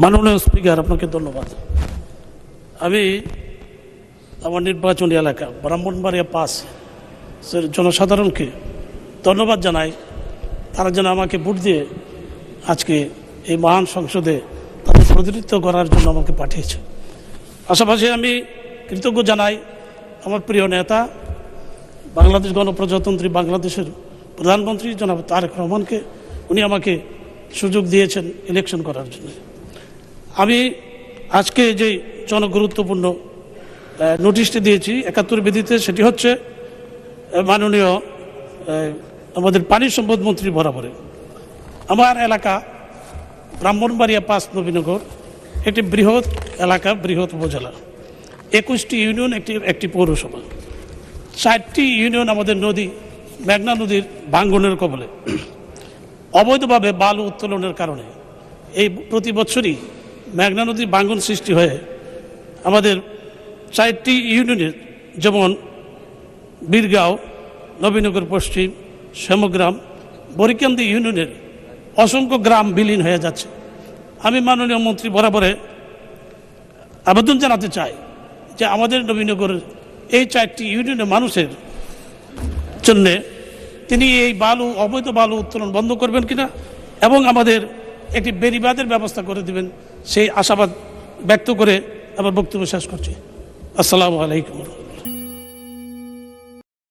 মাননীয় স্পিকার, আপনাকে ধন্যবাদ। আমি আমার নির্বাচনী এলাকা ব্রাহ্মণবাড়িয়া ৫ জনসাধারণকে ধন্যবাদ জানাই, তারা যেন আমাকে ভোট দিয়ে আজকে এই মহান সংসদে তাদের প্রতিনিধিত্ব করার জন্য আমাকে পাঠিয়েছে। পাশাপাশি আমি কৃতজ্ঞ জানাই আমার প্রিয় নেতা, বাংলাদেশ গণপ্রজাতন্ত্রী বাংলাদেশের প্রধানমন্ত্রী জনাব তারেক রহমানকে। উনি আমাকে সুযোগ দিয়েছেন ইলেকশন করার জন্য। আমি আজকে যে জনগুরুত্বপূর্ণ নোটিশটি দিয়েছি ৭১ বিধিতে, সেটি হচ্ছে মাননীয় আমাদের পানি সম্পদ মন্ত্রী বরাবরে আমার এলাকা ব্রাহ্মণবাড়িয়া ৫ নবীনগর একটি বৃহৎ এলাকা, বৃহৎ উপজেলা, ২১টি ইউনিয়ন, একটি পৌরসভা, ৪টি ইউনিয়ন আমাদের নদী, মেঘনা নদীর ভাঙ্গনের কবলে। অবৈধভাবে বালু উত্তোলনের কারণে এই প্রতি বছরই মেঘনা নদীর ভাঙ্গন সৃষ্টি হয়ে আমাদের ৪টি ইউনিয়নের, যেমন বীরগাঁও, নবীনগর পশ্চিম, শ্যামগ্রাম, বরিকান্দি ইউনিয়নের অসংখ্য গ্রাম বিলীন হয়ে যাচ্ছে। আমি মাননীয় মন্ত্রী বরাবরে আবেদন জানাতে চাই যে আমাদের নবীনগরের এই ৪টি ইউনিয়নের মানুষের জন্যে তিনি এই অবৈধ বালু উত্তোলন বন্ধ করবেন কিনা এবং আমাদের একটি বেড়িবাঁধের ব্যবস্থা করে দেবেন, সেই আশাবাদ ব্যক্ত করে আমার বক্তব্য শেষ করছি। আসসালামু আলাইকুম।